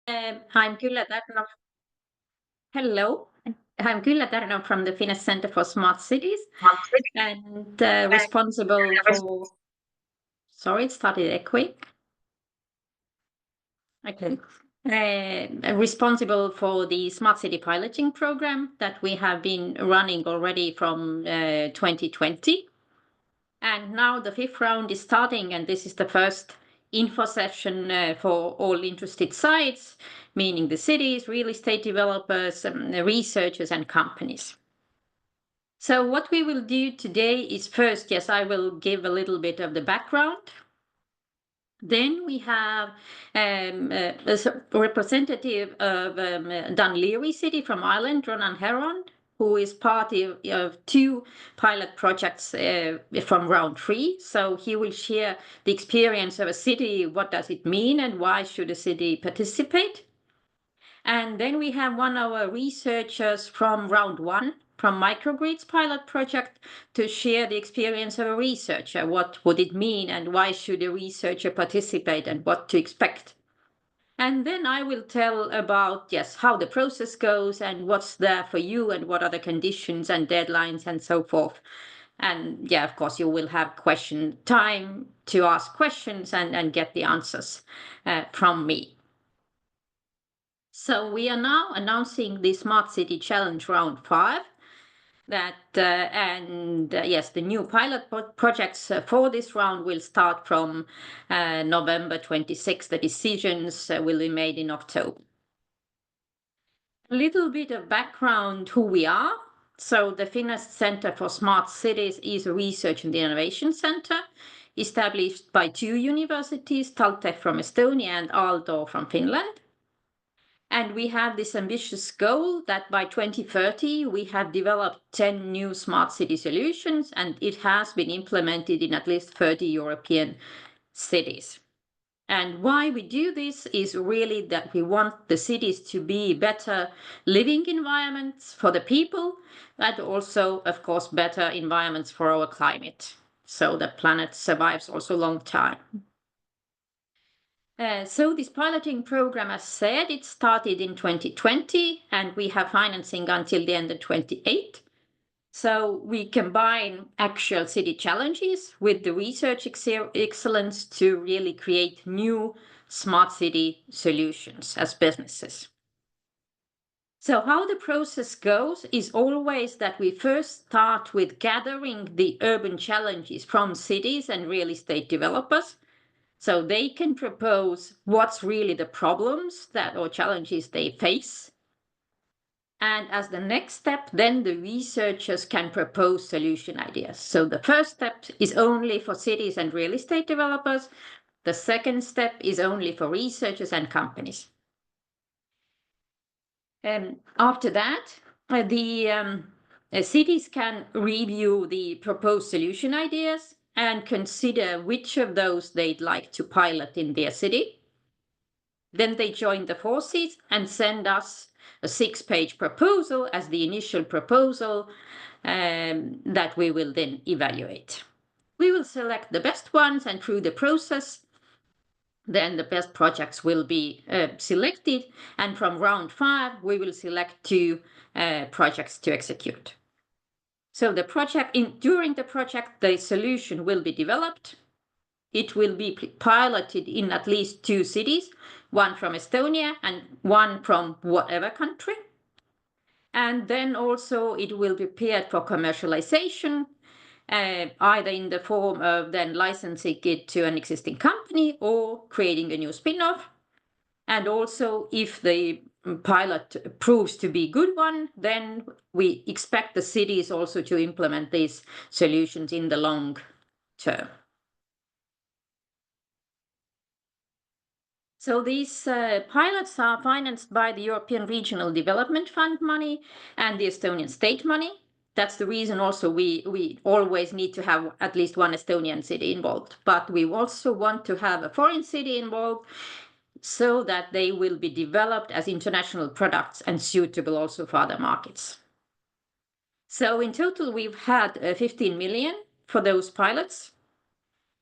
I'm Külle Tärnov. Hello. I'm Külle Tärnov from the Finnish Center for Smart Cities and responsible for. Sorry, it started echoing. Okay. Responsible for the Smart City piloting program that we have been running already from 2020. And now the fifth round is starting, and this is the first info session for all interested sides, meaning the cities, real estate developers, researchers, and companies. So what we will do today is first, yes, I will give a little bit of the background. Then we have a representative of Dun Laoghaire city from Ireland, Ronan Herron, who is part of two pilot projects from round three. So he will share the experience of a city, what does it mean, and why should a city participate. And then we have one of our researchers from round one, from Microgrids pilot project, to share the experience of a researcher. What would it mean and why should a researcher participate and what to expect? And then I will tell about, yes, how the process goes and what's there for you and what are the conditions and deadlines and so forth. And yeah, of course, you will have time to ask questions and get the answers from me. So we are now announcing the Smart City Challenge Round 5. Yes, the new pilot projects for this round will start from November 26th. The decisions will be made in October. A little bit of background who we are. So the Finnish Center for Smart Cities is a research and innovation center established by two universities, TalTech from Estonia and Aalto from Finland. And we have this ambitious goal that by 2030, we have developed 10 new smart city solutions, and it has been implemented in at least 30 European cities. And why we do this is really that we want the cities to be better living environments for the people, but also, of course, better environments for our climate, so the planet survives also a long time. So this piloting program, as said, it started in 2020, and we have financing until the end of 28. So we combine actual city challenges with the research excellence to really create new smart city solutions as businesses. So how the process goes is always that we first start with gathering the urban challenges from cities and real estate developers. So they can propose what's really the problems or challenges they face. And as the next step, then the researchers can propose solution ideas. So the first step is only for cities and real estate developers. The second step is only for researchers and companies. After that, the cities can review the proposed solution ideas and consider which of those they'd like to pilot in their city. Then they join the forces and send us a 6-page proposal as the initial proposal that we will then evaluate. We will select the best ones, and through the process, then the best projects will be selected. And from round 5, we will select 2 projects to execute. So during the project, the solution will be developed. It will be piloted in at least 2 cities, one from Estonia and one from whatever country. And then also it will be prepared for commercialization, either in the form of then licensing it to an existing company or creating a new spin-off. And also if the pilot proves to be a good one, then we expect the cities also to implement these solutions in the long term. So these pilots are financed by the European Regional Development Fund money and the Estonian state money. That's the reason also we always need to have at least one Estonian city involved. But we also want to have a foreign city involved so that they will be developed as international products and suitable also for other markets. So in total, we've had 15 million for those pilots.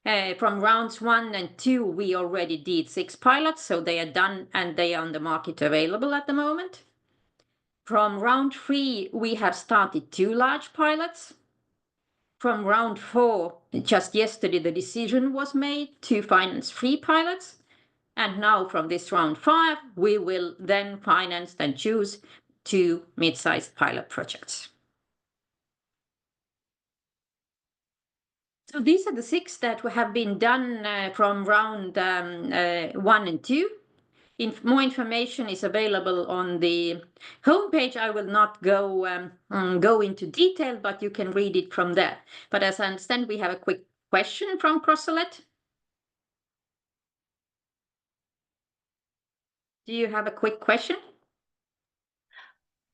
From rounds 1 and 2, we already did 6 pilots, so they are done and they are on the market available at the moment. From round 3, we have started 2 large pilots. From round 4, just yesterday, the decision was made to finance 3 pilots. And now from this round 5, we will then finance and choose 2 mid-sized pilot projects. So these are the 6 that have been done from round 1 and 2. More information is available on the homepage. I will not go into detail, but you can read it from there. But as I understand, we have a quick question from Crosselet. Do you have a quick question?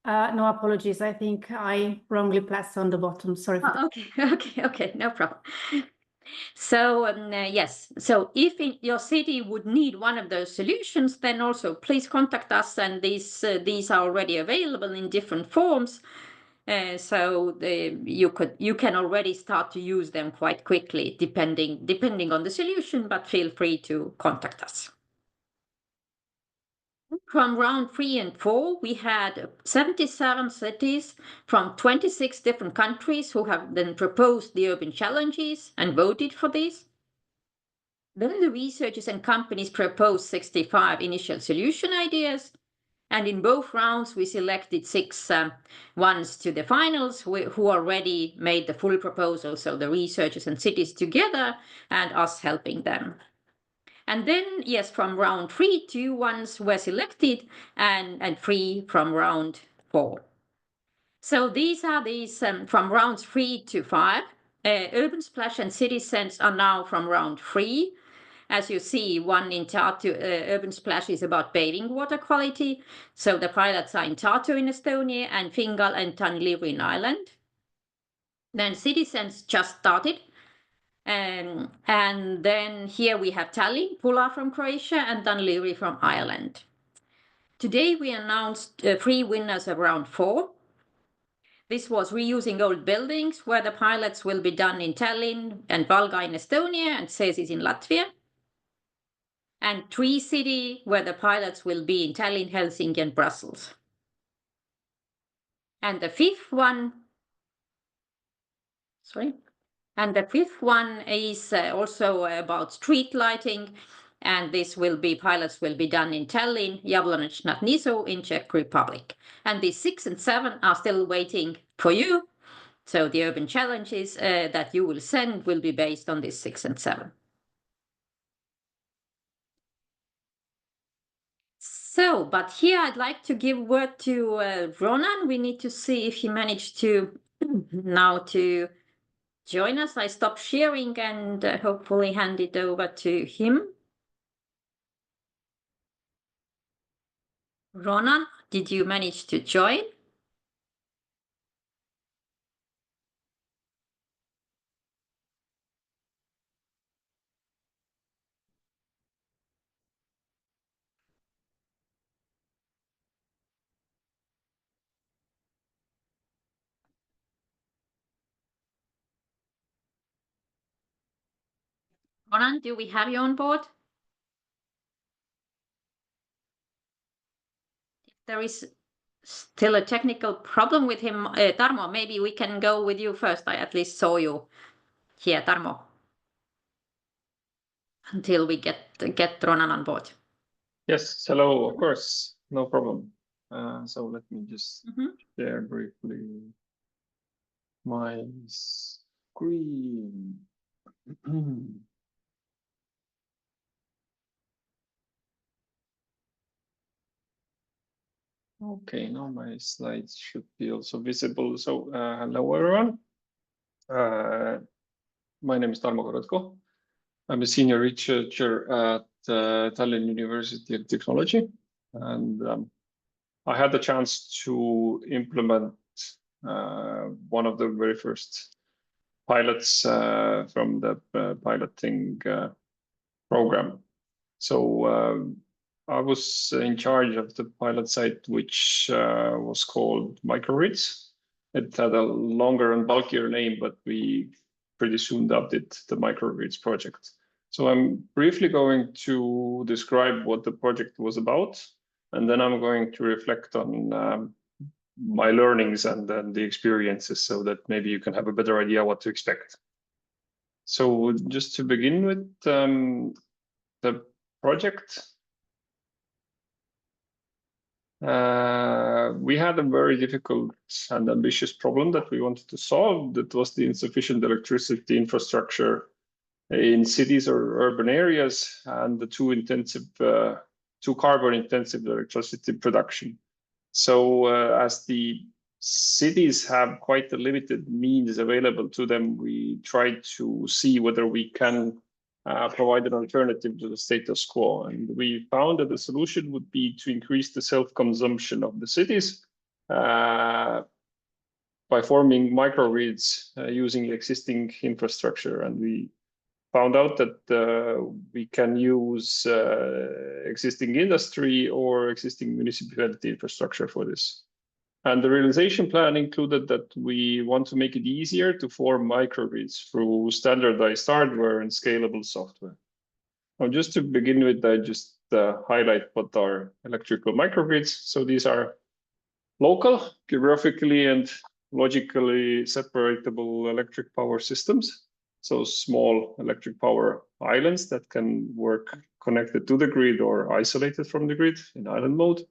No, apologies. I think I wrongly pressed on the bottom. Sorry for that. Okay, no problem. So yes, so if your city would need one of those solutions, then also please contact us, and these are already available in different forms. So you can already start to use them quite quickly, depending on the solution. But feel free to contact us. From round 3 and 4, we had 77 cities from 26 different countries who have then proposed the urban challenges and voted for these. Then the researchers and companies proposed 65 initial solution ideas. And in both rounds, we selected 6 ones to the finals who already made the full proposal. So the researchers and cities together and us helping them. And then, yes, from round 3, 2 ones were selected and 3 from round 4. So these are from rounds 3 to 5. UrbanSplash and CitySense are now from round 3. As you see, one in Tartu, UrbanSplash is about bathing water quality. So the pilots are in Tartu in Estonia and Fingal and Tanliuri in Ireland. Then CitySense just started. And then here we have Tallinn, Pula from Croatia, and Tanliuri from Ireland. Today we announced 3 winners of round 4. This was reusing old buildings, where the pilots will be done in Tallinn and Valga in Estonia and Cesis in Latvia. And Tree City, where the pilots will be in Tallinn, Helsinki, and Brussels. And the 5th one, And the 5th one is also about street lighting, and pilots will be done in Tallinn, Jablonec nad Nisou in Czech Republic. And the 6 and 7 are still waiting for you. So the urban challenges that you will send will be based on this 6 and 7. So, but here I'd like to give word to Ronan. We need to see if he managed to now to join us. I stopped sharing and hopefully hand it over to him. Ronan, did you manage to join? Ronan, do we have you on board? If there is still a technical problem with him, Tarmo, maybe we can go with you first. I at least saw you here, Tarmo, until we get Ronan on board. Yes, hello, of course, no problem. So let me just share briefly my screen. Okay, now my slides should be also visible. So hello everyone. My name is Tarmo Korõtko. I'm a senior researcher at Tallinn University of Technology, and I had the chance to implement one of the very first pilots from the piloting program. So I was in charge of the pilot site, which was called Microgrids. It had a longer and bulkier name, but we pretty soon dubbed it the Microgrids project. So I'm briefly going to describe what the project was about, and then I'm going to reflect on my learnings and then the experiences so that maybe you can have a better idea what to expect. So just to begin with the project, we had a very difficult and ambitious problem that we wanted to solve. That was the insufficient electricity infrastructure in cities or urban areas, and the too carbon intensive electricity production. So as the cities have quite a limited means available to them, we tried to see whether we can provide an alternative to the status quo. And we found that the solution would be to increase the self-consumption of the cities by forming microgrids using existing infrastructure. And we found out that we can use existing industry or existing municipality infrastructure for this. And the realization plan included that we want to make it easier to form microgrids through standardized hardware and scalable software. Now, just to begin with, I just highlight what are electrical microgrids. So these are local, geographically and logically separatable electric power systems. So small electric power islands that can work connected to the grid or isolated from the grid in island mode.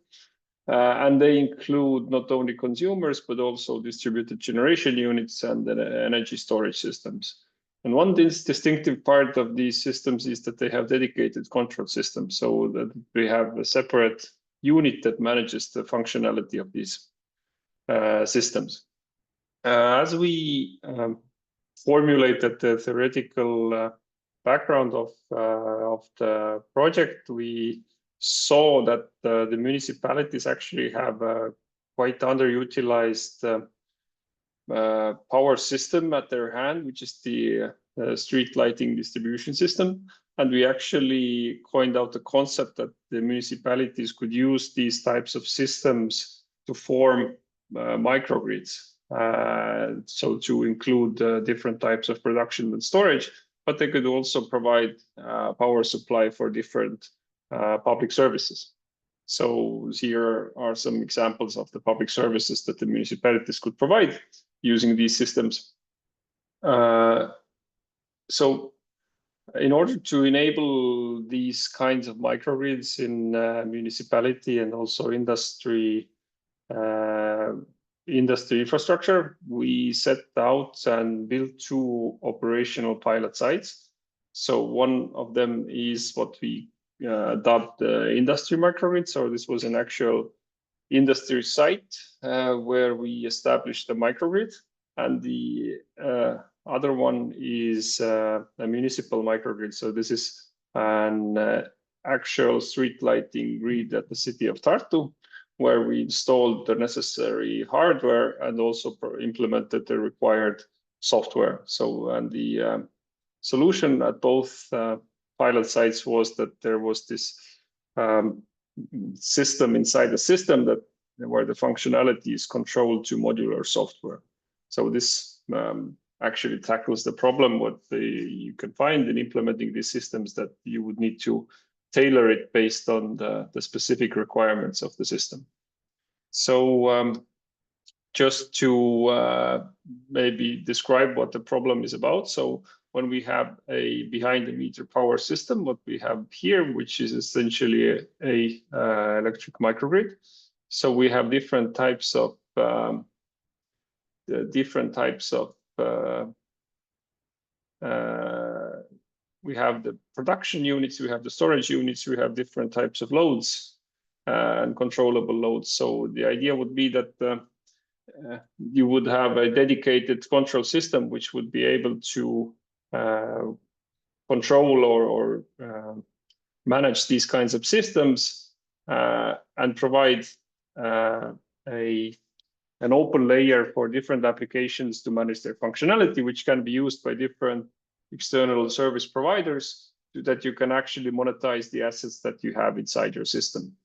And they include not only consumers, but also distributed generation units and energy storage systems. And one distinctive part of these systems is that they have dedicated control systems, so that we have a separate unit that manages the functionality of these systems. As we formulated the theoretical background of the project, we saw that the municipalities actually have a quite underutilized power system at their hand, which is the street lighting distribution system. And we actually coined out the concept that the municipalities could use these types of systems to form microgrids. So to include different types of production and storage, but they could also provide power supply for different public services. So here are some examples of the public services that the municipalities could provide using these systems. So in order to enable these kinds of microgrids in municipality and also industry infrastructure, we set out and built 2 operational pilot sites. So one of them is what we dubbed the industry microgrid. So this was an actual industry site where we established the microgrid, and the other one is a municipal microgrid. So this is an actual street lighting grid at the city of Tartu, where we installed the necessary hardware and also implemented the required software. So, and the solution at both pilot sites was that there was this system inside the system that where the functionality is controlled to modular software. So this actually tackles the problem what you can find in implementing these systems, that you would need to tailor it based on the specific requirements of the system. So just to maybe describe what the problem is about. So when we have a behind the meter power system, what we have here, which is essentially a electric microgrid. So we have different types of we have the production units, we have the storage units, we have different types of loads and controllable loads. So the idea would be that you would have a dedicated control system which would be able to control or manage these kinds of systems and provide an open layer for different applications to manage their functionality, which can be used by different external service providers, so that you can actually monetize the assets that you have inside your system.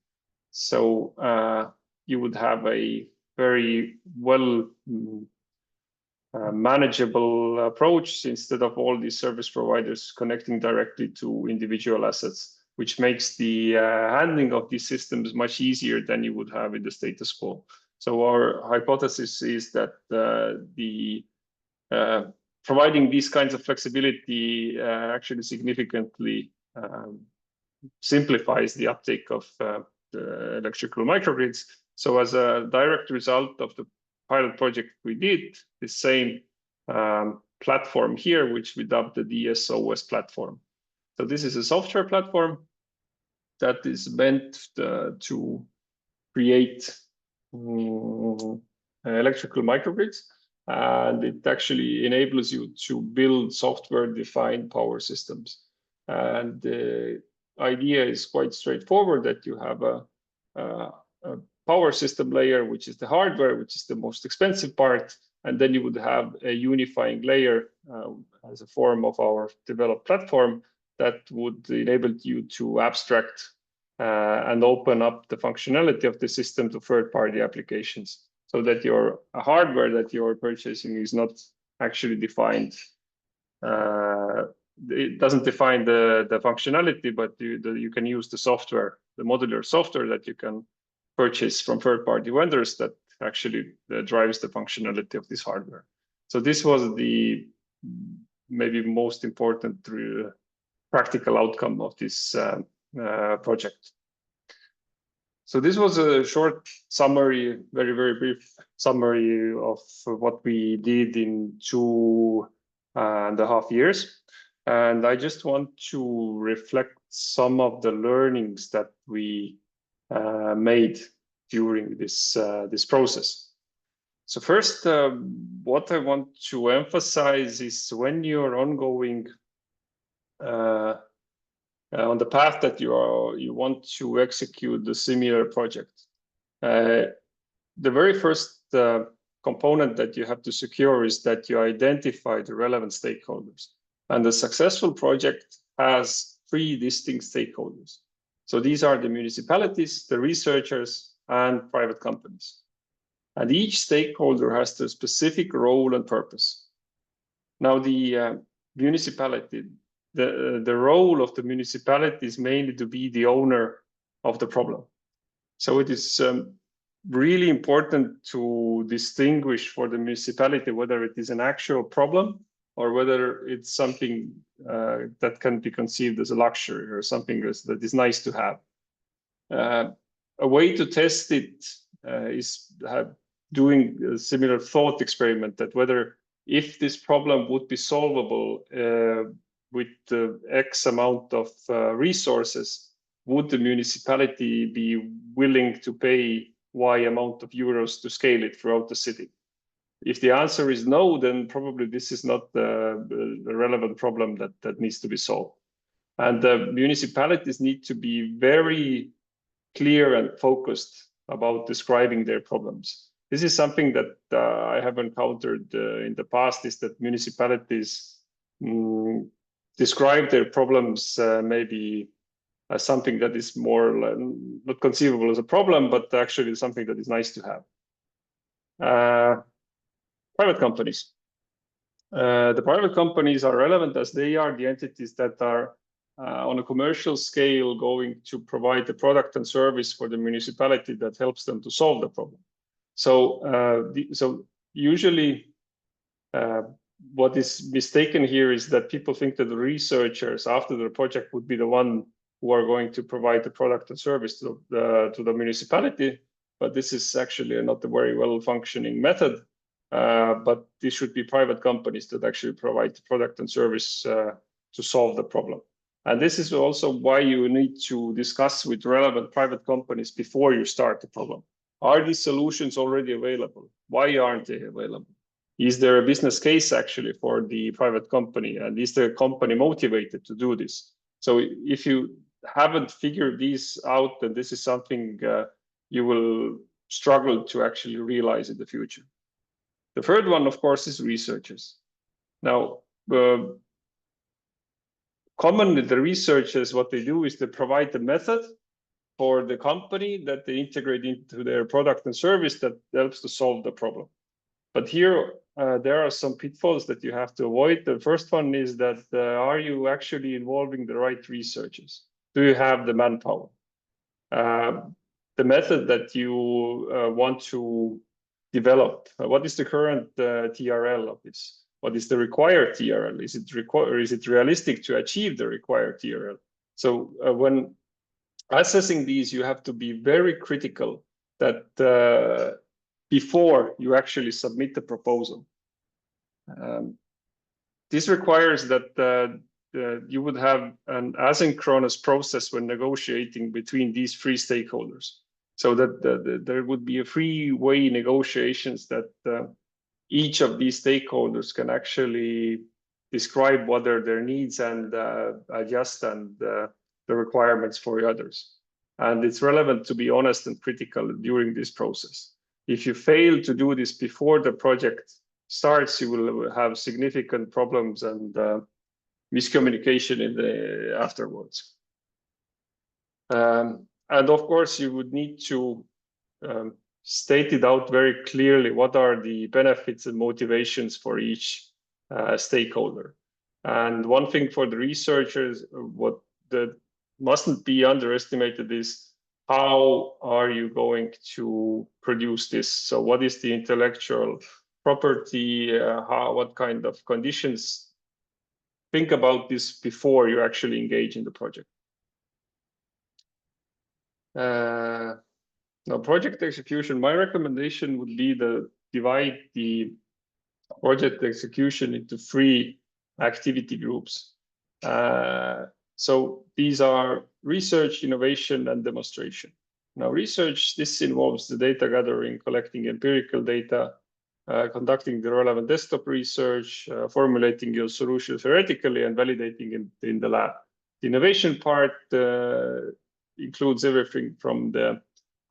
So you would have a very well manageable approach instead of all these service providers connecting directly to individual assets, which makes the handling of these systems much easier than you would have in the status quo. So our hypothesis is that providing these kinds of flexibility actually significantly simplifies the uptake of the electrical microgrids. So as a direct result of the pilot project we did, the same platform here, which we dubbed the DSOS platform. So this is a software platform that is meant to create electrical microgrids, and it actually enables you to build software-defined power systems. And the idea is quite straightforward, that you have a power system layer, which is the hardware, which is the most expensive part, and then you would have a unifying layer as a form of our developed platform that would enable you to abstract and open up the functionality of the system to third-party applications, so that your hardware that you're purchasing is not actually defined. It doesn't define the functionality, but you can use the software, the modular software that you can purchase from third-party vendors that actually drives the functionality of this hardware. So this was the maybe most important practical outcome of this project. So this was a short summary, very, very brief summary of what we did in 2.5 years. And I just want to reflect some of the learnings that we made during this process. So first, what I want to emphasize is when you're ongoing on the path that you want to execute the similar project, the very first component that you have to secure is that you identify the relevant stakeholders. And the successful project has 3 distinct stakeholders. So these are the municipalities, the researchers, and private companies. And each stakeholder has their specific role and purpose. Now, the municipality, the role of the municipality is mainly to be the owner of the problem. So it is really important to distinguish for the municipality whether it is an actual problem or whether it's something that can be conceived as a luxury or something that is nice to have. A way to test it is doing a similar thought experiment, that whether if this problem would be solvable with X amount of resources, would the municipality be willing to pay Y amount of euros to scale it throughout the city? If the answer is no, then probably this is not the relevant problem that needs to be solved. And the municipalities need to be very clear and focused about describing their problems. This is something that I have encountered in the past, is that municipalities describe their problems maybe as something that is more not conceivable as a problem, but actually something that is nice to have. Private companies. The private companies are relevant as they are the entities that are on a commercial scale going to provide the product and service for the municipality that helps them to solve the problem. So, usually what is mistaken here is that people think that the researchers after the project would be the one who are going to provide the product and service to the municipality, but this is actually not a very well functioning method. But these should be private companies that actually provide the product and service to solve the problem. And this is also why you need to discuss with relevant private companies before you start the problem. Are these solutions already available? Why aren't they available? Is there a business case actually for the private company? And is the company motivated to do this? So if you haven't figured these out, then this is something you will struggle to actually realize in the future. The third one, of course, is researchers. Now, commonly the researchers, what they do is they provide the method for the company that they integrate into their product and service that helps to solve the problem. But here, there are some pitfalls that you have to avoid. The first one is that are you actually involving the right researchers? Do you have the manpower? The method that you want to develop, what is the current TRL of this? What is the required TRL? Is it realistic to achieve the required TRL? So when assessing these, you have to be very critical that before you actually submit the proposal. This requires that you would have an asynchronous process when negotiating between these three stakeholders, so that there would be a three-way negotiations that each of these stakeholders can actually describe what are their needs and adjust and the requirements for the others. And it's relevant to be honest and critical during this process. If you fail to do this before the project starts, you will have significant problems and miscommunication in the afterwards. And of course, you would need to state it out very clearly. What are the benefits and motivations for each stakeholder? And one thing for the researchers, what that mustn't be underestimated is how are you going to produce this? So what is the intellectual property? What kind of conditions? Think about this before you actually engage in the project. Now, project execution, my recommendation would be to divide the project execution into three activity groups. So these are research, innovation, and demonstration. Now, research, this involves the data gathering, collecting empirical data, conducting the relevant desktop research, formulating your solution theoretically, and validating it in the lab. The innovation part includes everything from the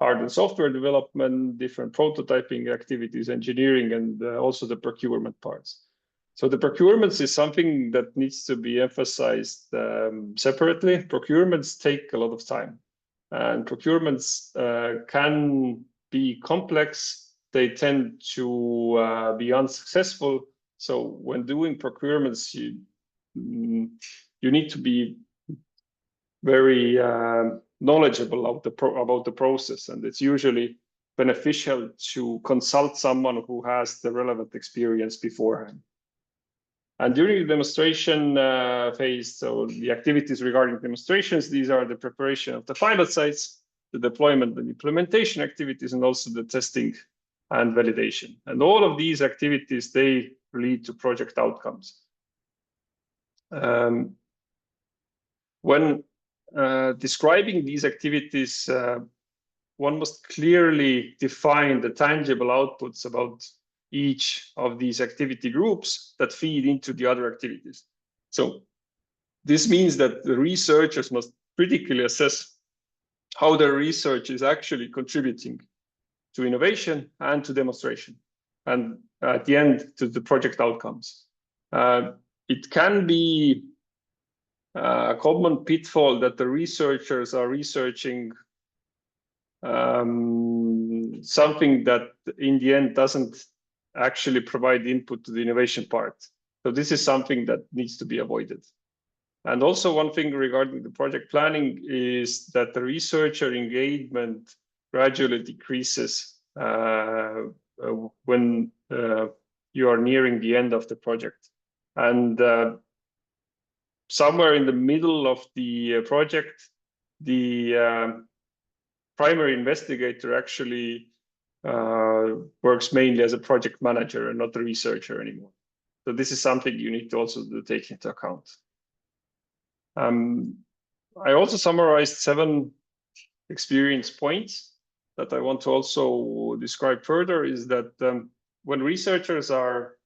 hard and software development, different prototyping activities, engineering, and also the procurement parts. So the procurements is something that needs to be emphasized separately. Procurements take a lot of time, and procurements can be complex. They tend to be unsuccessful. So when doing procurements, you need to be very knowledgeable about the process, and it's usually beneficial to consult someone who has the relevant experience beforehand. And during the demonstration phase, so the activities regarding demonstrations, these are the preparation of the pilot sites, the deployment and implementation activities, and also the testing and validation. And all of these activities, they lead to project outcomes. When describing these activities, one must clearly define the tangible outputs about each of these activity groups that feed into the other activities. So this means that the researchers must critically assess how their research is actually contributing to innovation and to demonstration, and at the end to the project outcomes. It can be a common pitfall that the researchers are researching something that in the end doesn't actually provide input to the innovation part. So this is something that needs to be avoided. And also one thing regarding the project planning is that the researcher engagement gradually decreases when you are nearing the end of the project. And somewhere in the middle of the project, the primary investigator actually works mainly as a project manager and not a researcher anymore. So this is something you need to also take into account. I also summarized 7 experience points that I want to also describe further. Is that when researchers are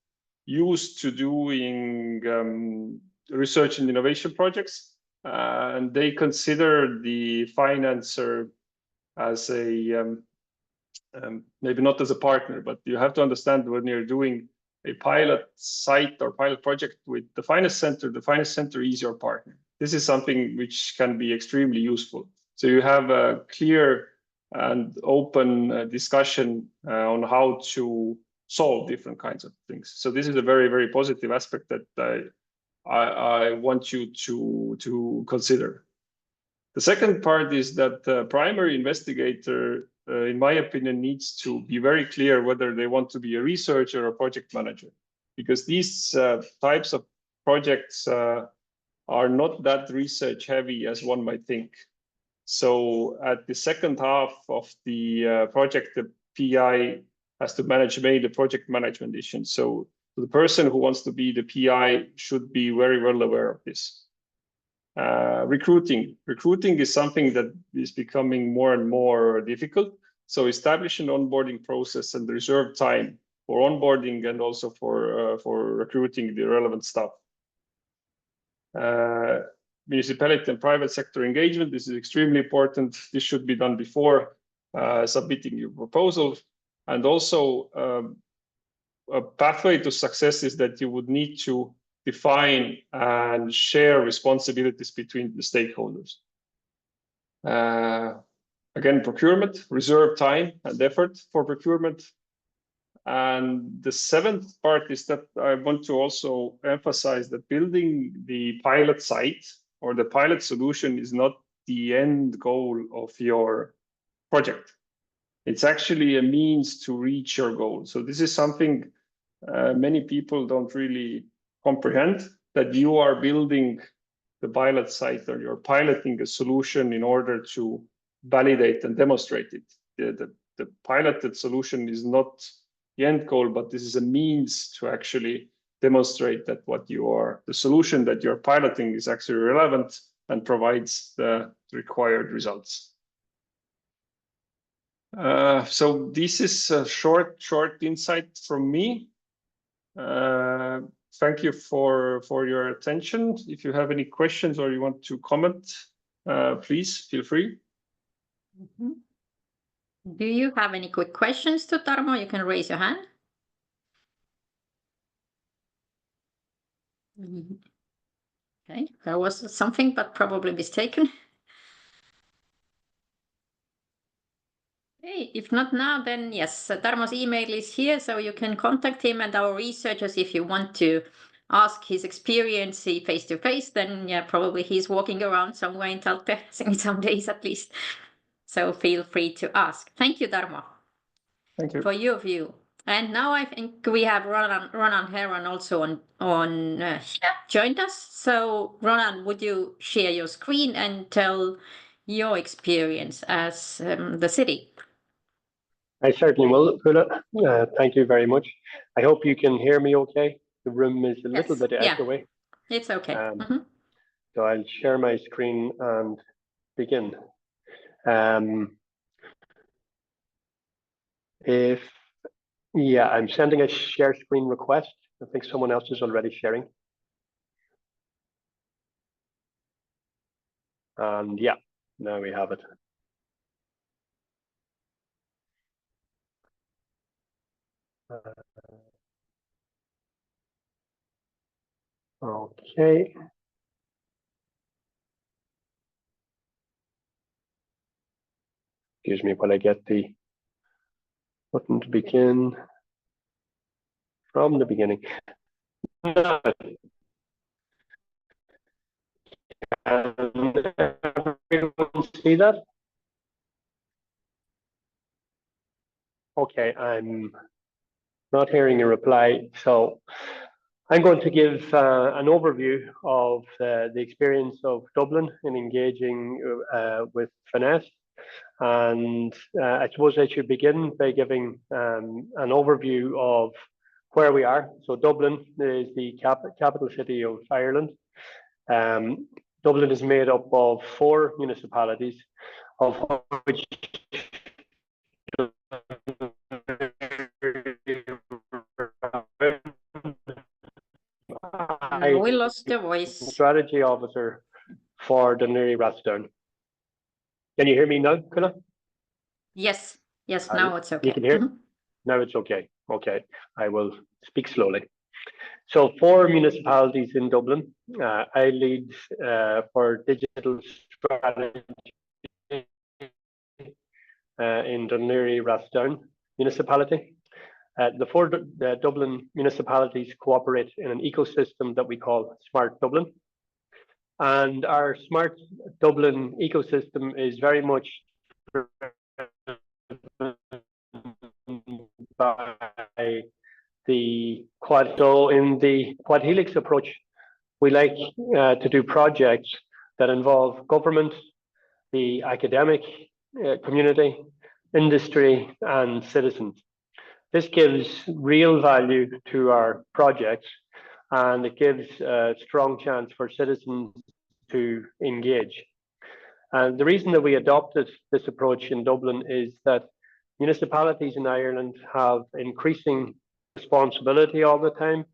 used to doing research and innovation projects, and they consider the financer as a maybe not as a partner, but you have to understand when you're doing a pilot site or pilot project with the finance center is your partner. This is something which can be extremely useful. So you have a clear and open discussion on how to solve different kinds of things. So this is a very, very positive aspect that I want you to consider. The second part is that the primary investigator, in my opinion, needs to be very clear whether they want to be a researcher or a project manager, because these types of projects are not that research heavy as one might think. So at the second half of the project, the PI has to manage mainly the project management issues. So the person who wants to be the PI should be very well aware of this. Recruiting is something that is becoming more and more difficult. So establish an onboarding process and reserve time for onboarding and also for recruiting the relevant staff. Municipality and private sector engagement, this is extremely important. This should be done before submitting your proposal. And also a pathway to success is that you would need to define and share responsibilities between the stakeholders. Again, procurement, reserve time and effort for procurement. And the seventh part is that I want to also emphasize that building the pilot site or the pilot solution is not the end goal of your project. It's actually a means to reach your goal. So this is something many people don't really comprehend, that you are building the pilot site or you're piloting a solution in order to validate and demonstrate it. The piloted solution is not the end goal, but this is a means to actually demonstrate that the solution that you're piloting is actually relevant and provides the required results. So this is a short insight from me. Thank you for your attention. If you have any questions or you want to comment, please feel free. Mm-hmm. Do you have any quick questions to Tarmo? You can raise your hand. Okay, there was something, but probably mistaken. Okay, if not now, then yes, Tarmo's email is here, so you can contact him and our researchers if you want to ask his experience face to face. Then yeah, probably he's walking around somewhere in Talte in some days at least. So feel free to ask. Thank you, Tarmo. Thank you for your view. And now I think we have Ronan Herron also joined us. So Ronan, would you share your screen and tell your experience as the city? I certainly will, Külle. Thank you very much. I hope you can hear me okay. The room is a little bit echoey. It's okay. So I'll share my screen and begin. I'm sending a share screen request. I think someone else is already sharing. And yeah, now we have it. Okay. Excuse me while I get the button to begin from the beginning. Can everyone see that? Okay, I'm not hearing a reply, so I'm going to give an overview of the experience of Dublin in engaging with finesse. And I suppose I should begin by giving an overview of where we are. So Dublin is the capital city of Ireland. Dublin is made up of 4 municipalities, of which we lost the voice. Strategy officer for Dún Laoghaire. Can you hear me now, Külle? Yes, now it's okay. You can hear? Now it's okay. Okay, I will speak slowly. So 4 municipalities in Dublin. I lead for digital strategy in Dún Laoghaire municipality. The four Dublin municipalities cooperate in an ecosystem that we call Smart Dublin. And our Smart Dublin ecosystem is very much by the quad. So in the quad helix approach, we like to do projects that involve government, the academic community, industry, and citizens. This gives real value to our projects, and it gives a strong chance for citizens to engage. And the reason that we adopted this approach in Dublin is that municipalities in Ireland have increasing responsibility all the time,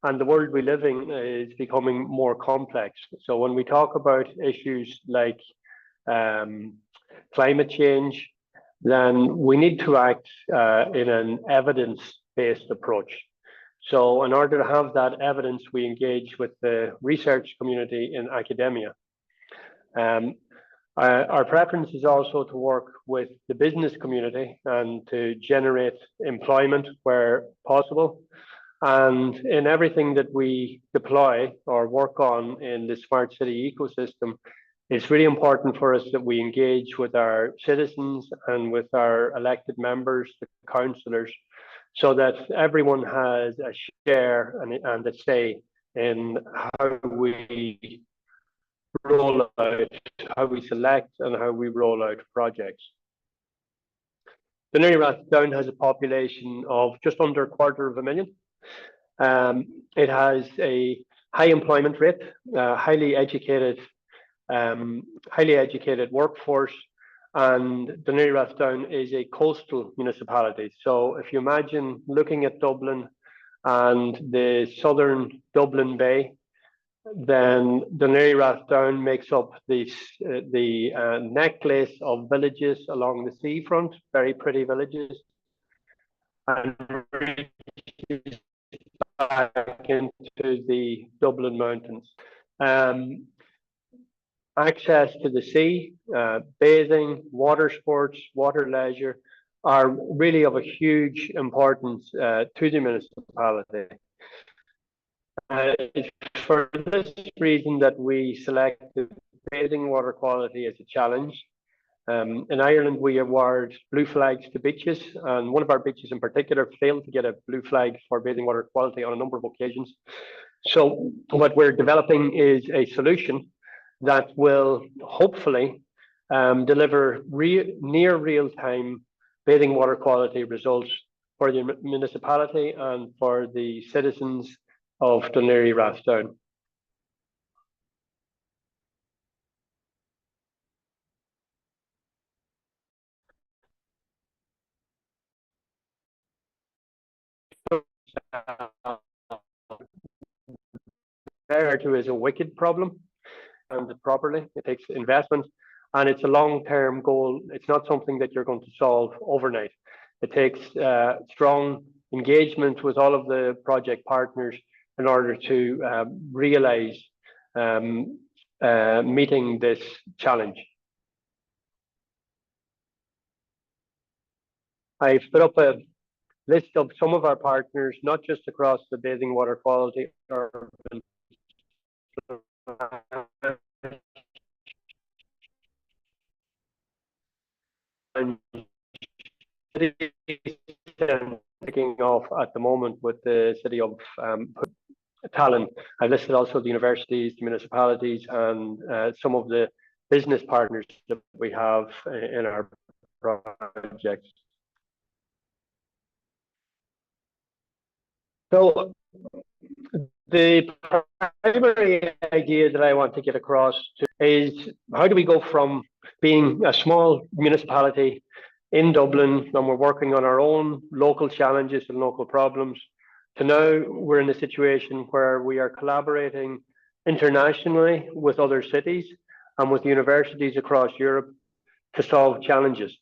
and the world we live in is becoming more complex. So when we talk about issues like climate change, then we need to act in an evidence-based approach. So in order to have that evidence, we engage with the research community in academia. Our preference is also to work with the business community and to generate employment where possible. And in everything that we deploy or work on in the smart city ecosystem, it's really important for us that we engage with our citizens and with our elected members, the councillors, so that everyone has a share and a say in how we roll out, how we select, and how we roll out projects. Dún Laoghaire has a population of just under 250,000. It has a high employment rate, highly educated workforce, and Dún Laoghaire is a coastal municipality. So if you imagine looking at Dublin and the southern Dublin Bay, then Dún Laoghaire makes up the necklace of villages along the seafront, very pretty villages, and reaches back into the Dublin mountains. Access to the sea, bathing, water sports, water leisure are really of a huge importance to the municipality. It's for this reason that we selected bathing water quality as a challenge. In Ireland, we award blue flags to beaches, and one of our beaches in particular failed to get a blue flag for bathing water quality on a number of occasions. So what we're developing is a solution that will hopefully deliver near real-time bathing water quality results for the municipality and for the citizens of Dún Laoghaire. To is a wicked problem, and properly it takes investment, and it's a long-term goal. It's not something that you're going to solve overnight. It takes strong engagement with all of the project partners in order to realize meeting this challenge. I've put up a list of some of our partners, not just across the bathing water quality and kicking off at the moment with the city of Tallinn. I listed also the universities, the municipalities, and some of the business partners that we have in our projects. So the primary idea that I want to get across is how do we go from being a small municipality in Dublin and we're working on our own local challenges and local problems to now we're in a situation where we are collaborating internationally with other cities and with universities across Europe to solve challenges.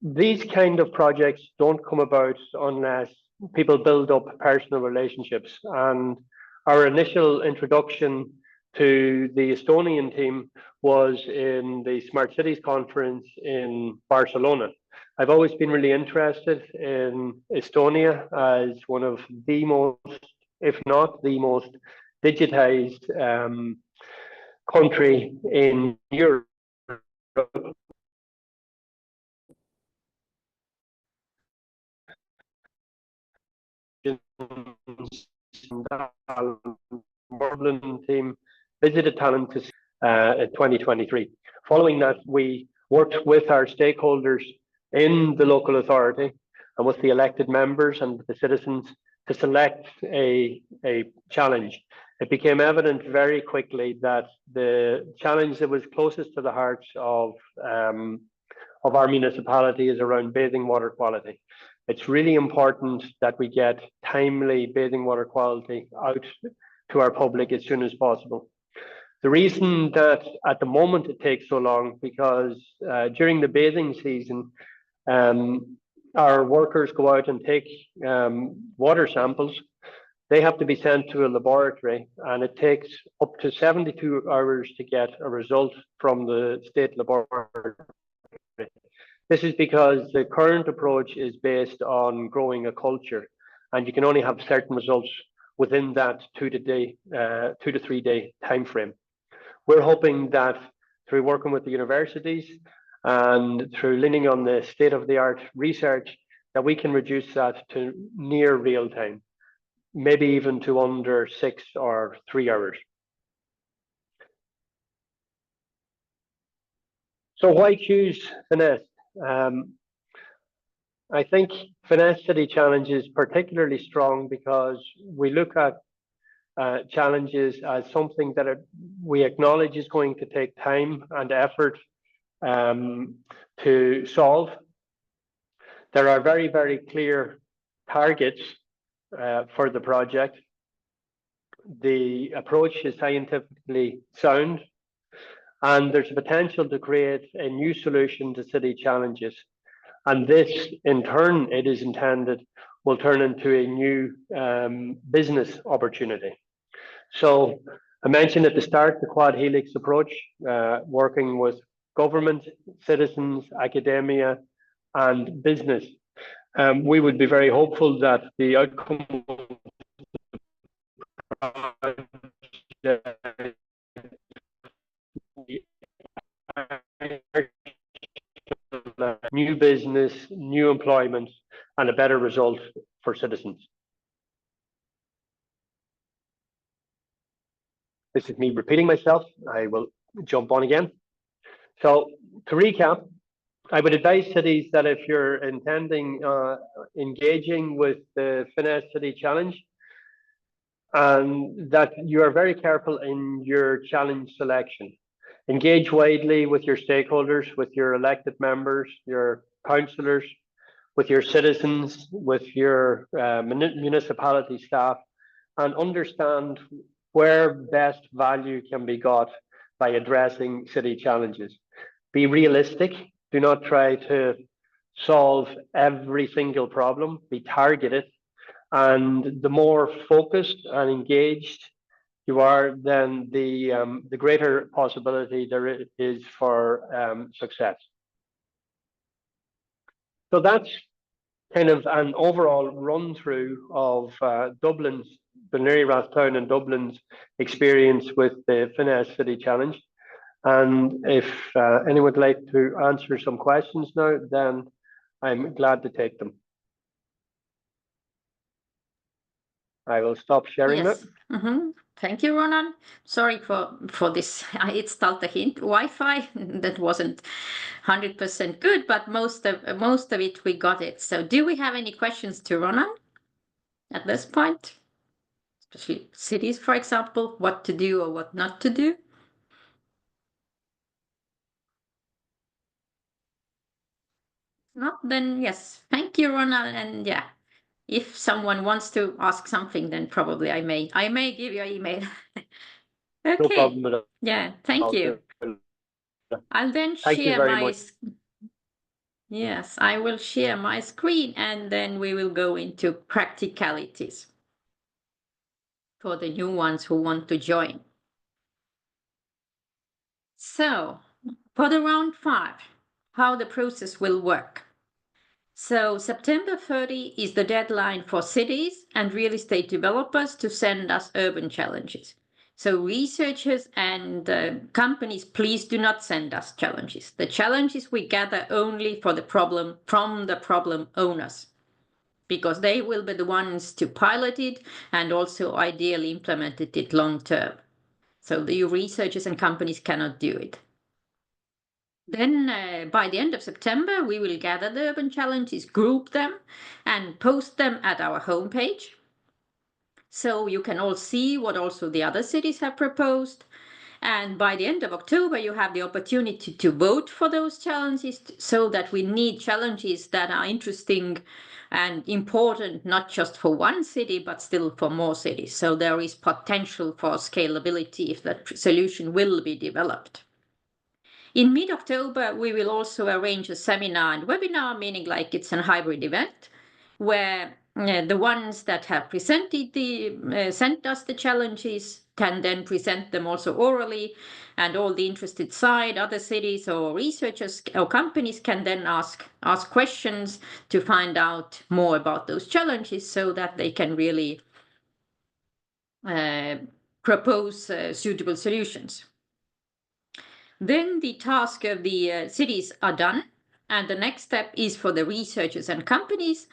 These kind of projects don't come about unless people build up personal relationships. And our initial introduction to the Estonian team was in the Smart Cities conference in Barcelona. I've always been really interested in Estonia as one of the most, if not the most, digitized country in Europe. Dublin team visited Tallinn in 2023. Following that, we worked with our stakeholders in the local authority and with the elected members and the citizens to select a challenge. It became evident very quickly that the challenge that was closest to the hearts of our municipality is around bathing water quality. It's really important that we get timely bathing water quality out to our public as soon as possible. The reason that at the moment it takes so long because during the bathing season, our workers go out and take water samples. They have to be sent to a laboratory, and it takes up to 72 hours to get a result from the state laboratory. This is because the current approach is based on growing a culture, and you can only have certain results within that 2 to 3 day time frame. We're hoping that through working with the universities and through leaning on the state-of-the-art research, that we can reduce that to near real time, maybe even to under 6 or 3 hours. So why choose Finesse? I think Finesse City Challenge is particularly strong because we look at challenges as something that we acknowledge is going to take time and effort to solve. There are very, very clear targets for the project. The approach is scientifically sound, and there's a potential to create a new solution to city challenges. And this, in turn, it is intended, will turn into a new business opportunity. So I mentioned at the start the quad helix approach, working with government, citizens, academia, and business. We would be very hopeful that the outcome new business, new employment, and a better result for citizens. This is me repeating myself. I will jump on again. So to recap, I would advise cities that if you're intending engaging with the Finesse City Challenge, that you are very careful in your challenge selection. Engage widely with your stakeholders, with your elected members, your councillors, with your citizens, with your municipality staff, and understand where best value can be got by addressing city challenges. Be realistic. Do not try to solve every single problem. Be targeted. And the more focused and engaged you are, then the greater possibility there is for success. So that's kind of an overall run through of Dublin's, Benary Rathtown and Dublin's experience with the Finesse City Challenge. And if anyone would like to answer some questions now, then I'm glad to take them. I will stop sharing Yes. now. Mm-hmm. Thank you, Ronan. Sorry for this. I installed the hint Wi-Fi that wasn't 100% good, but most of it we got it. So, do we have any questions to Ronan at this point? Especially cities, for example, what to do or what not to do? No, then yes. Thank you, Ronan. And yeah, if someone wants to ask something, then probably I may give you an email. Okay. No problem at all. Yeah, thank you. I'll then Thank you share very my much. Yes, I will share my screen and then we will go into practicalities for the new ones who want to join. So, for the round 5, how the process will work. So September 30 is the deadline for cities and real estate developers to send us urban challenges. So researchers and companies, please do not send us challenges. The challenges we gather only for the problem from the problem owners, because they will be the ones to pilot it and also ideally implement it long term. So the researchers and companies cannot do it. Then by the end of September, we will gather the urban challenges, group them, and post them at our homepage. So you can all see what also the other cities have proposed. And by the end of October, you have the opportunity to vote for those challenges, so that we need challenges that are interesting and important, not just for one city, but still for more cities. So there is potential for scalability if that solution will be developed. In mid-October, we will also arrange a seminar and webinar, meaning like it's a hybrid event, where the ones that have presented sent us the challenges can then present them also orally, and all the interested side, other cities or researchers or companies can then ask questions to find out more about those challenges, so that they can really propose suitable solutions. Then the task of the cities are done, and the next step is for the researchers and companies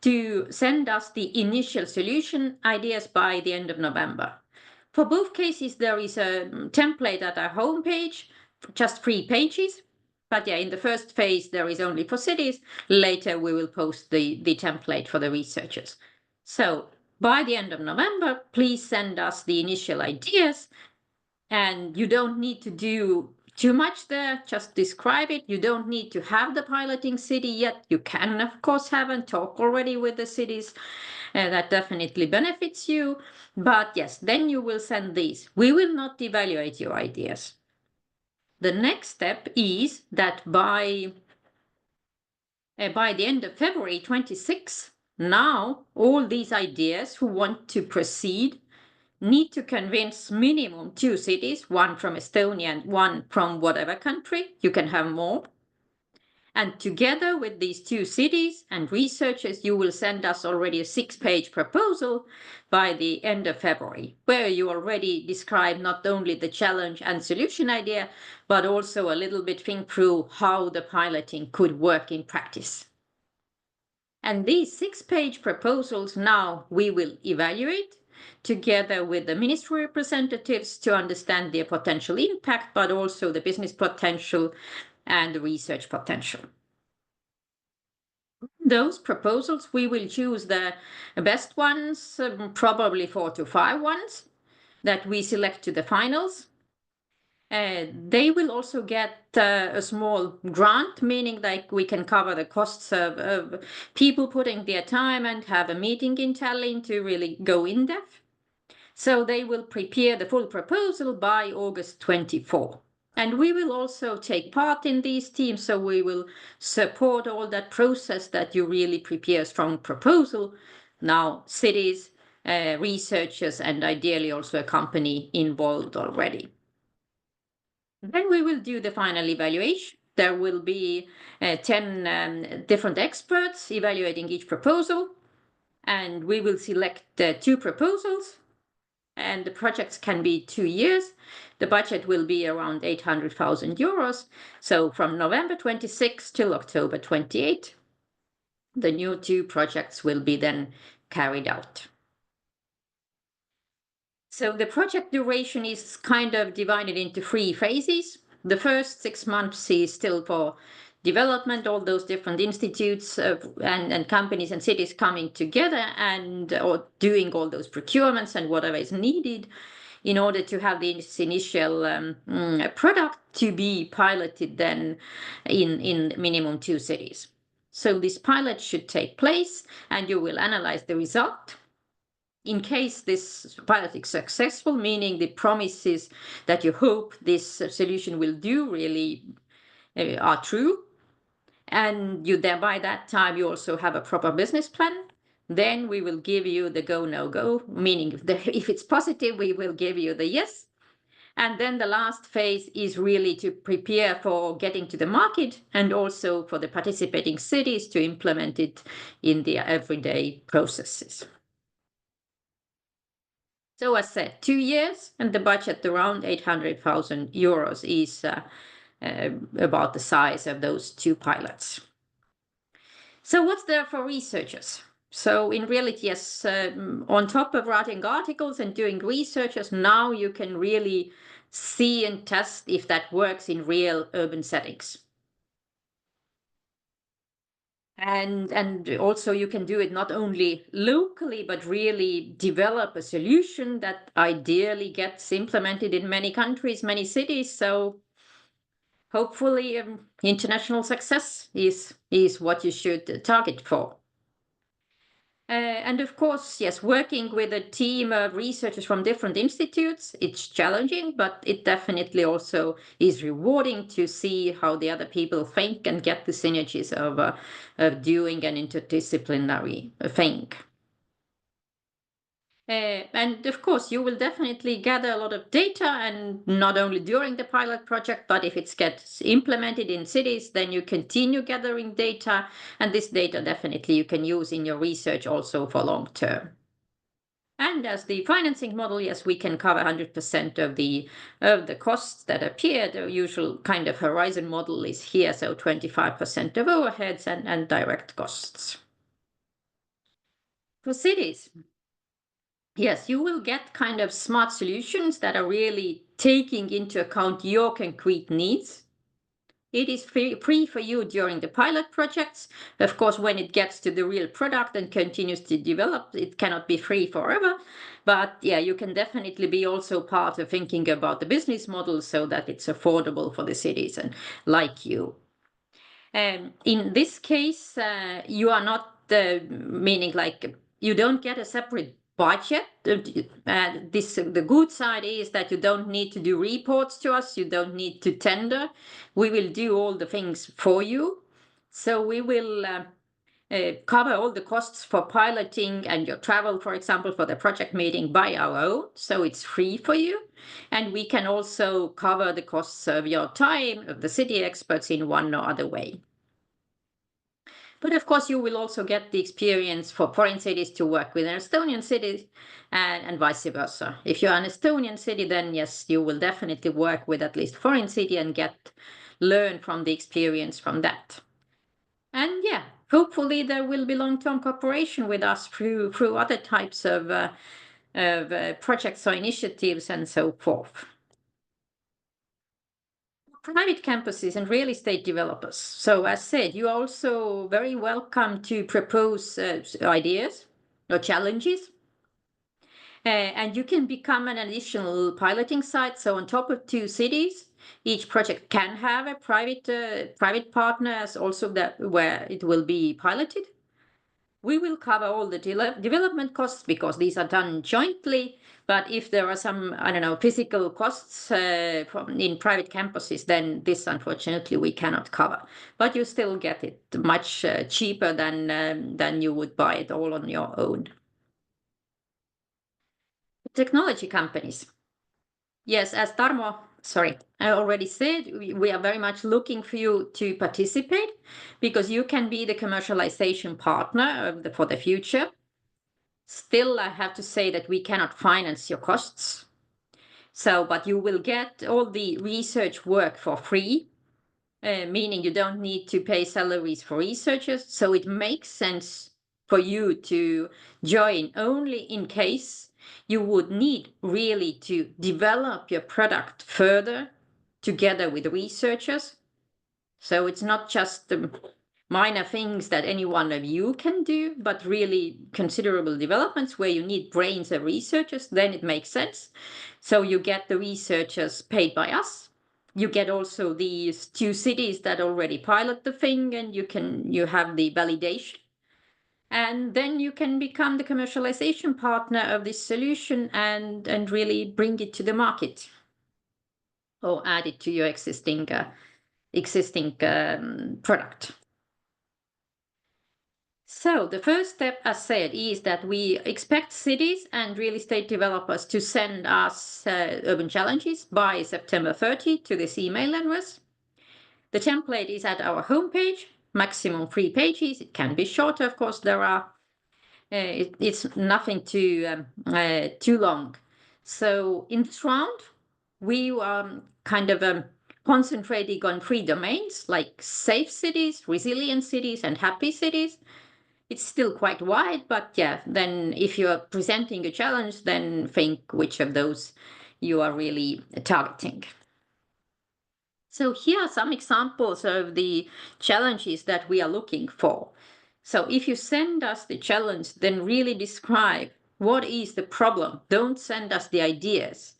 to send us the initial solution ideas by the end of November. For both cases, there is a template at our homepage, just 3 pages. But yeah, in the first phase, there is only for cities. Later, we will post the template for the researchers. So by the end of November, please send us the initial ideas. And you don't need to do too much there, just describe it. You don't need to have the piloting city yet. You can, of course, have and talk already with the cities. That definitely benefits you. But yes, then you will send these. We will not evaluate your ideas. The next step is that by the end of February 26, now all these ideas who want to proceed need to convince minimum 2 cities, one from Estonia and one from whatever country. You can have more. And together with these 2 cities and researchers, you will send us already a 6-page proposal by the end of February, where you already describe not only the challenge and solution idea, but also a little bit think through how the piloting could work in practice. And these 6-page proposals now we will evaluate together with the ministry representatives to understand their potential impact, but also the business potential and the research potential. Those proposals, we will choose the best ones, probably 4 to 5 ones that we select to the finals. They will also get a small grant, meaning like we can cover the costs of people putting their time and have a meeting in Tallinn to really go in depth. So they will prepare the full proposal by August 24. And we will also take part in these teams, so we will support all that process that you really prepare a strong proposal. Now, cities, researchers, and ideally also a company involved already. Then we will do the final evaluation. There will be 10 different experts evaluating each proposal, and we will select 2 proposals. And the projects can be 2 years. The budget will be around 800,000 euros. So from November 26 till October 28, the new 2 projects will be then carried out. So the project duration is kind of divided into 3 phases. The first 6 months is still for development, all those different institutes and companies and cities coming together or doing all those procurements and whatever is needed in order to have this initial product to be piloted then in minimum 2 cities. So this pilot should take place and you will analyze the result. In case this pilot is successful, meaning the promises that you hope this solution will do really are true, and you then by that time you also have a proper business plan, then we will give you the go, no go, meaning if it's positive, we will give you the yes. And then the last phase is really to prepare for getting to the market and also for the participating cities to implement it in their everyday processes. So as said, 2 years, and the budget around 800,000 euros is about the size of those 2 pilots. So what's there for researchers? So in reality, yes, on top of writing articles and doing researches, now you can really see and test if that works in real urban settings. And also you can do it not only locally, but really develop a solution that ideally gets implemented in many countries, many cities. So hopefully international success is what you should target for. And of course, yes, working with a team of researchers from different institutes, it's challenging, but it definitely also is rewarding to see how the other people think and get the synergies of doing an interdisciplinary thing. And of course, you will definitely gather a lot of data, and not only during the pilot project, but if it gets implemented in cities, then you continue gathering data, and this data definitely you can use in your research also for long term. And as the financing model, yes, we can cover 100% of the costs that appear. The usual kind of horizon model is here, so 25% of overheads and direct costs. For cities, yes, you will get kind of smart solutions that are really taking into account your concrete needs. It is free for you during the pilot projects. Of course, when it gets to the real product and continues to develop, it cannot be free forever. But yeah, you can definitely be also part of thinking about the business model so that it's affordable for the citizen like you. In this case, you are not meaning like you don't get a separate budget. The good side is that you don't need to do reports to us. You don't need to tender. We will do all the things for you. So we will cover all the costs for piloting and your travel, for example, for the project meeting by our own. So it's free for you. And we can also cover the costs of your time, of the city experts in one or other way. But of course, you will also get the experience for foreign cities to work with an Estonian city and vice versa. If you're an Estonian city, then yes, you will definitely work with at least foreign city and learn from the experience from that. And yeah, hopefully there will be long-term cooperation with us through other types of projects or initiatives and so forth. Private campuses and real estate developers. So as said, you are also very welcome to propose ideas or challenges. And you can become an additional piloting site. So on top of 2 cities, each project can have a private partners also where it will be piloted. We will cover all the development costs because these are done jointly. But if there are some, I don't know, physical costs in private campuses, then this, unfortunately, we cannot cover. But you still get it much cheaper than you would buy it all on your own. Technology companies. Yes, as I already said, we are very much looking for you to participate because you can be the commercialization partner for the future. Still, I have to say that we cannot finance your costs. But you will get all the research work for free, meaning you don't need to pay salaries for researchers. So it makes sense for you to join only in case you would need really to develop your product further together with researchers. So it's not just minor things that any one of you can do, but really considerable developments where you need brains of researchers, then it makes sense. So you get the researchers paid by us. You get also these 2 cities that already pilot the thing, and you have the validation. And then you can become the commercialization partner of this solution and really bring it to the market or add it to your existing product. So the first step, as said, is that we expect cities and real estate developers to send us urban challenges by September 30 to this email address. The template is at our homepage, maximum 3 pages. It can be shorter, of course. It's nothing too long. So in this round, we kind of concentrating on 3 domains like safe cities, resilient cities, and happy cities. It's still quite wide, but yeah, then if you are presenting a challenge, then think which of those you are really targeting. So here are some examples of the challenges that we are looking for. So if you send us the challenge, then really describe what is the problem. Don't send us the ideas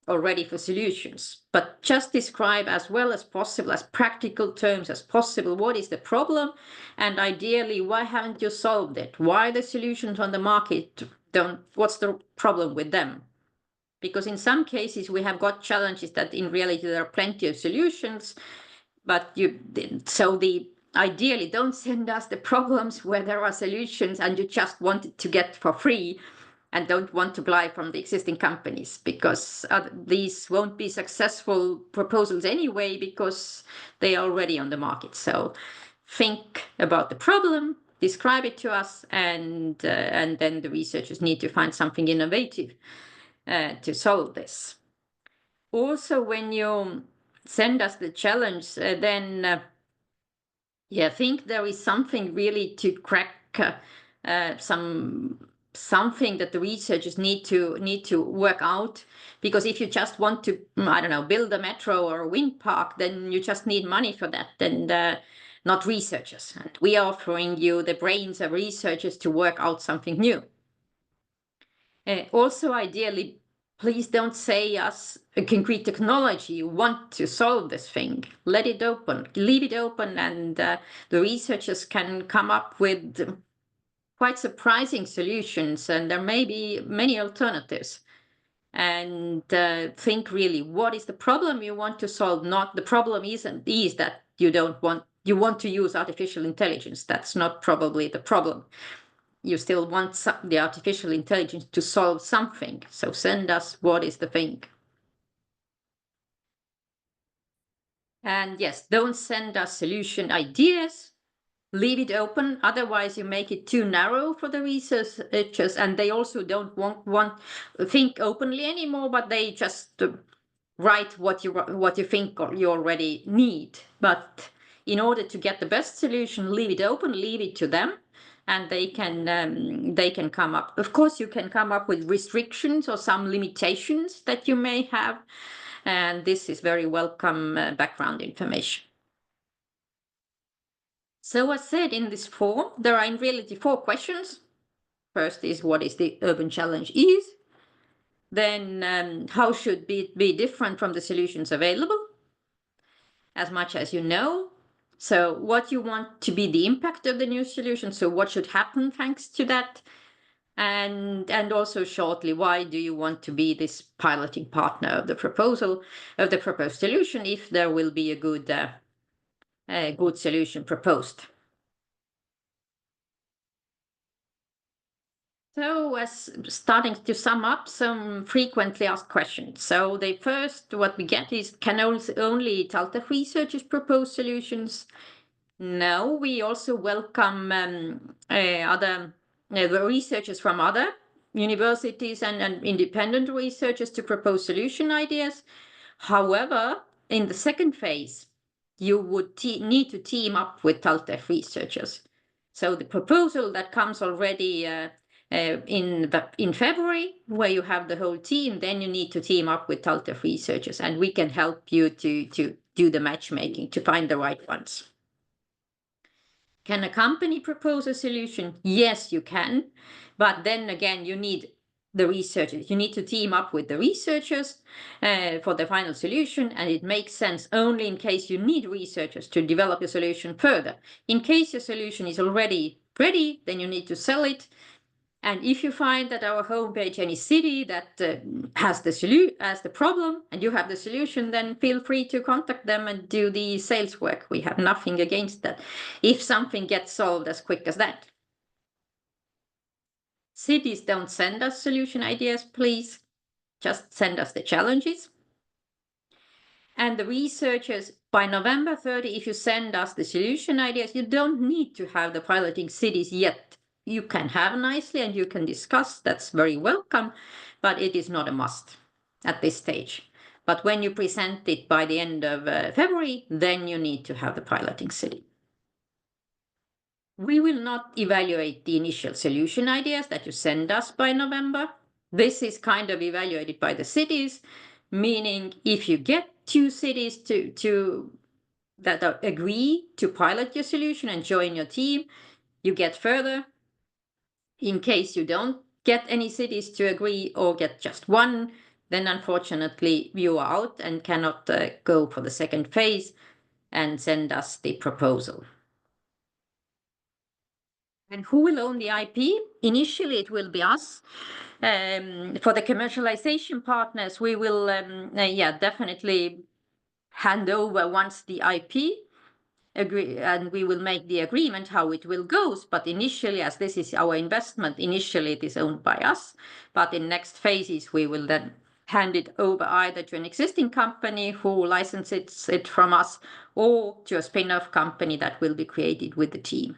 already for solutions, but just describe as well as possible, as practical terms as possible, what is the problem, and ideally, why haven't you solved it? Why the solutions on the market what's the problem with them? Because in some cases, we have got challenges that in reality, there are plenty of solutions, but ideally, don't send us the problems where there are solutions and you just want it to get for free and don't want to buy from the existing companies, because these won't be successful proposals anyway, because they are already on the market. So think about the problem, describe it to us, and then the researchers need to find something innovative to solve this. Also, when you send us the challenge, then think there is something really to crack, something that the researchers need to work out. Because if you just want to, I don't know, build a metro or a wind park, then you just need money for that, and not researchers. And we are offering you the brains of researchers to work out something new. Also, ideally, please don't say us a concrete technology you want to solve this thing. Let it open, leave it open, and the researchers can come up with quite surprising solutions, and there may be many alternatives. And think really, what is the problem you want to solve? Not the problem is that you want to use artificial intelligence. That's not probably the problem. You still want the artificial intelligence to solve something. So send us what is the thing. And yes, don't send us solution ideas. Leave it open. Otherwise, you make it too narrow for the researchers, and they also don't want think openly anymore. But they just write what you think you already need. But in order to get the best solution, leave it open. Leave it to them. And they can come up. Of course, you can come up with restrictions or some limitations that you may have, and this is very welcome background information. So as said in this form, there are in reality 4 questions. First is what is the urban challenge is. Then how should it be different from the solutions available? As much as you know. So what you want to be the impact of the new solution. So what should happen thanks to that? And also shortly, why do you want to be this piloting partner of the proposed solution if there will be a good solution proposed? So as starting to sum up some frequently asked questions. So the first, what we get is, can only Taltech researchers propose solutions? No, we also welcome other researchers from other universities and independent researchers to propose solution ideas. However, in the second phase, you would need to team up with Taltech researchers. So the proposal that comes already in February, where you have the whole team, then you need to team up with Taltech researchers, and we can help you to do the matchmaking to find the right ones. Can a company propose a solution? Yes, you can. But then again, you need the researchers. You need to team up with the researchers for the final solution. And it makes sense only in case you need researchers to develop your solution further. In case your solution is already ready, then you need to sell it. And if you find that our homepage any city that has the problem and you have the solution, then feel free to contact them and do the sales work. We have nothing against that if something gets solved as quick as that. Cities don't send us solution ideas, please. Just send us the challenges. And the researchers, by November 30, if you send us the solution ideas, you don't need to have the piloting cities yet. You can have nicely and you can discuss, that's very welcome, but it is not a must at this stage. But when you present it by the end of February, then you need to have the piloting city. We will not evaluate the initial solution ideas that you send us by November. This is kind of evaluated by the cities, meaning if you get 2 cities that agree to pilot your solution and join your team, you get further. In case you don't get any cities to agree or get just 1, then unfortunately you are out and cannot go for the second phase and send us the proposal. And who will own the IP? Initially, it will be us. For the commercialization partners, we will definitely hand over once the IP agree, and we will make the agreement how it will go. But initially, as this is our investment, initially it is owned by us. But in next phases, we will then hand it over either to an existing company who licenses it from us or to a spin-off company that will be created with the team.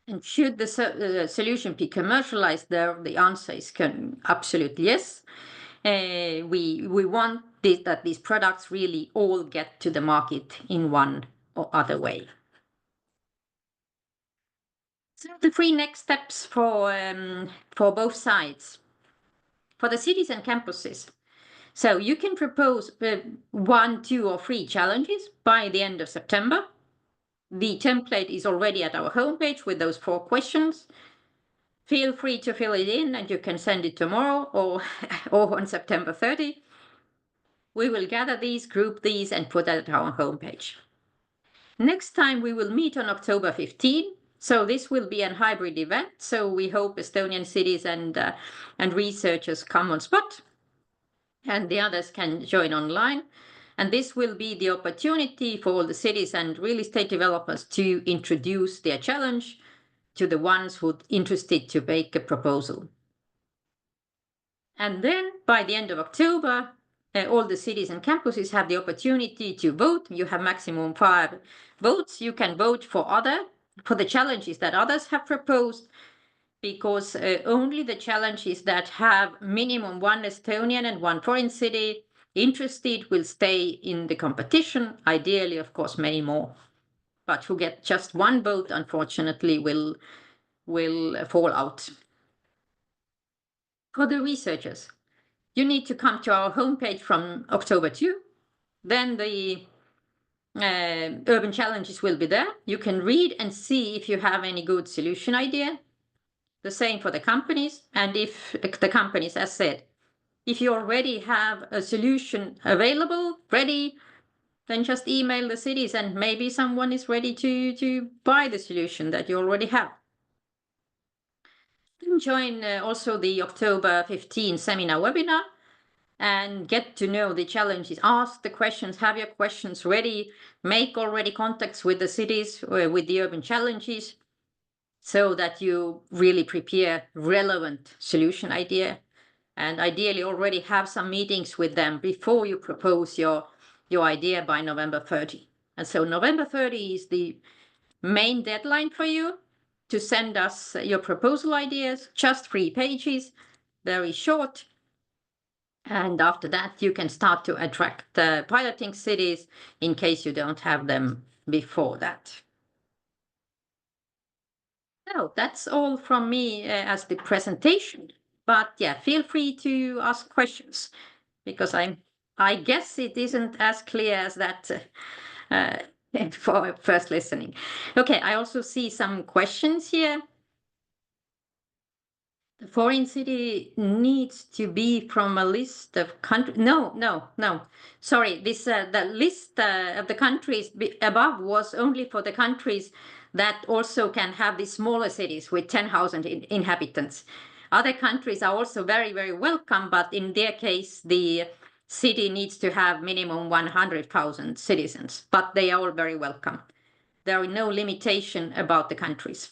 And should the solution be commercialized there? The answer is absolutely yes. We want that these products really all get to the market in one or other way. So the 3 next steps for both sides. For the cities and campuses. So you can propose 1, 2, or 3 challenges by the end of September. The template is already at our homepage with those 4 questions. Feel free to fill it in and you can send it tomorrow or on September 30. We will gather these, group these, and put it at our homepage. Next time we will meet on October 15. So this will be a hybrid event. So we hope Estonian cities and researchers come on spot and the others can join online. And this will be the opportunity for all the cities and real estate developers to introduce their challenge to the ones who are interested to make a proposal. And then by the end of October, all the cities and campuses have the opportunity to vote. You have maximum 5 votes. You can vote for the challenges that others have proposed, because only the challenges that have minimum 1 Estonian and 1 foreign city interested will stay in the competition. Ideally, of course, many more. But who get just 1 vote, unfortunately, will fall out. For the researchers, you need to come to our homepage from October 2. Then the urban challenges will be there. You can read and see if you have any good solution idea. The same for the companies. And if the companies, as said, if you already have a solution available, ready, then just email the cities and maybe someone is ready to buy the solution that you already have. Then join also the October 15 seminar webinar and get to know the challenges, ask the questions, have your questions ready, make already contacts with the cities, with the urban challenges, so that you really prepare relevant solution idea, and ideally already have some meetings with them before you propose your idea by November 30. And so November 30 is the main deadline for you to send us your proposal ideas, just 3 pages, very short. And after that, you can start to attract the piloting cities in case you don't have them before that. So that's all from me as the presentation. But yeah, feel free to ask questions, because I guess it isn't as clear as that for first listening. Okay, I also see some questions here. The foreign city needs to be from a list of countries. No. Sorry, this the list of the countries above was only for the countries that also can have these smaller cities with 10,000 inhabitants. Other countries are also very, very welcome, but in their case, the city needs to have minimum 100,000 citizens, but they are all very welcome. There are no limitation about the countries.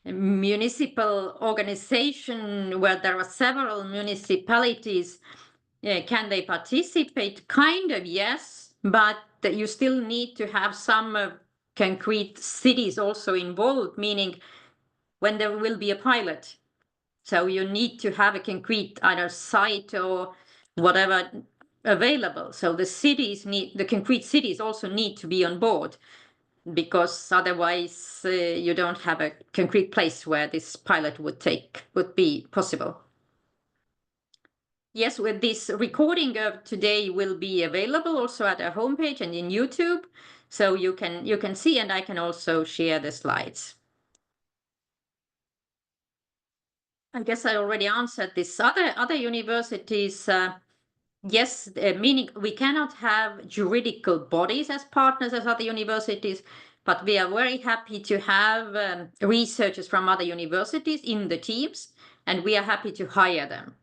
Municipal organization where there are several municipalities, can they participate? Kind of, yes, but you still need to have some concrete cities also involved, meaning when there will be a pilot. So you need to have a concrete either site or whatever available. So the concrete cities also need to be on board, because otherwise you don't have a concrete place where this pilot would be possible. Yes, with this recording of today will be available also at our homepage and in YouTube, so you can see, and I can also share the slides. I guess I already answered this. Other universities, yes, meaning we cannot have juridical bodies as partners as other universities, but we are very happy to have researchers from other universities in the teams, and we are happy to hire them.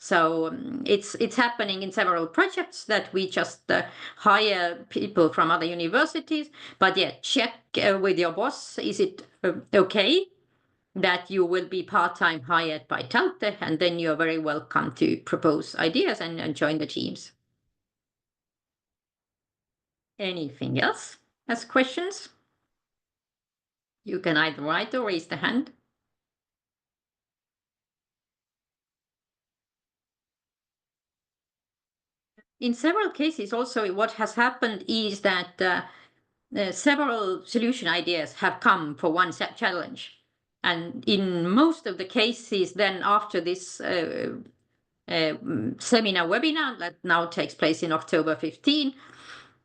So it's happening in several projects that we just hire people from other universities. But yeah, check with your boss, is it okay that you will be part-time hired by Talte, and then you're very welcome to propose ideas and join the teams. Anything else as questions? You can either write or raise the hand. In several cases also what has happened is that several solution ideas have come for one challenge. And in most of the cases then after this seminar webinar that now takes place in October 15,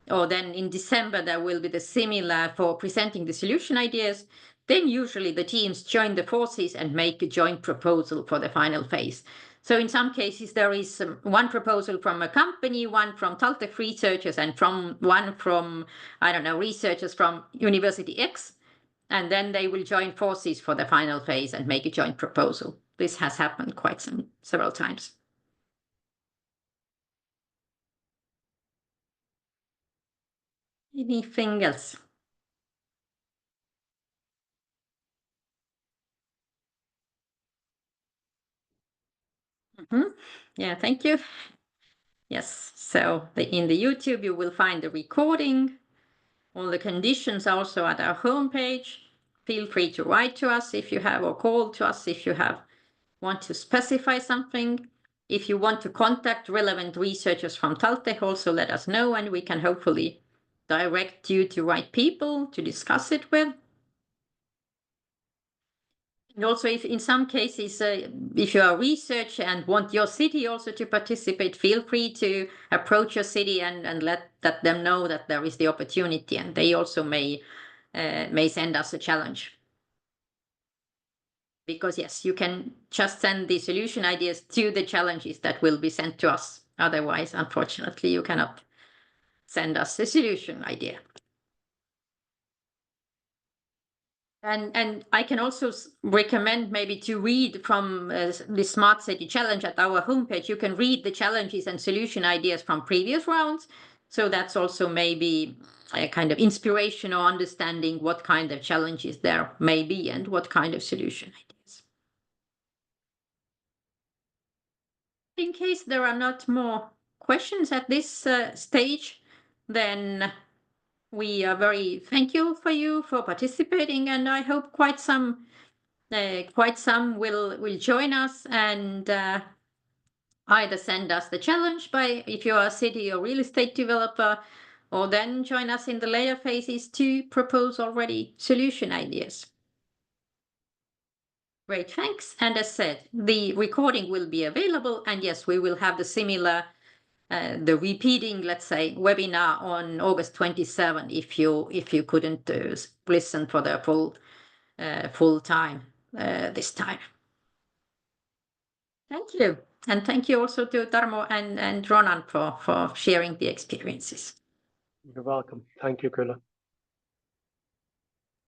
or then in December there will be the similar for presenting the solution ideas, then usually the teams join the forces and make a joint proposal for the final phase. So in some cases there is one proposal from a company, one from Talte researchers, and one from, I don't know, researchers from University X, and then they will join forces for the final phase and make a joint proposal. This has happened several times. Anything else? Yeah, thank you. Yes, so in the YouTube you will find the recording. All the conditions are also at our homepage. Feel free to write to us if you have, or call to us if you want to specify something. If you want to contact relevant researchers from Talte, also let us know, and we can hopefully direct you to right people to discuss it with. And also, if in some cases, if you are a researcher and want your city also to participate, feel free to approach your city and let them know that there is the opportunity, and they also may send us a challenge. Because yes, you can just send the solution ideas to the challenges that will be sent to us. Otherwise, unfortunately, you cannot send us a solution idea. And I can also recommend maybe to read from the Smart City Challenge at our homepage. You can read the challenges and solution ideas from previous rounds. So that's also maybe a kind of inspiration or understanding what kind of challenges there may be and what kind of solution ideas. In case there are not more questions at this stage, then we are very thankful for you for participating, and I hope quite some will join us and either send us the challenge if you are a city or real estate developer, or then join us in the later phases to propose already solution ideas. Great, thanks. And as said, the recording will be available, and yes, we will have the similar the repeating, let's say, webinar on August 27 if you couldn't listen for the full time this time. Thank you. And thank you also to Tarmo and Ronan for sharing the experiences. You're welcome. Thank you, Külle.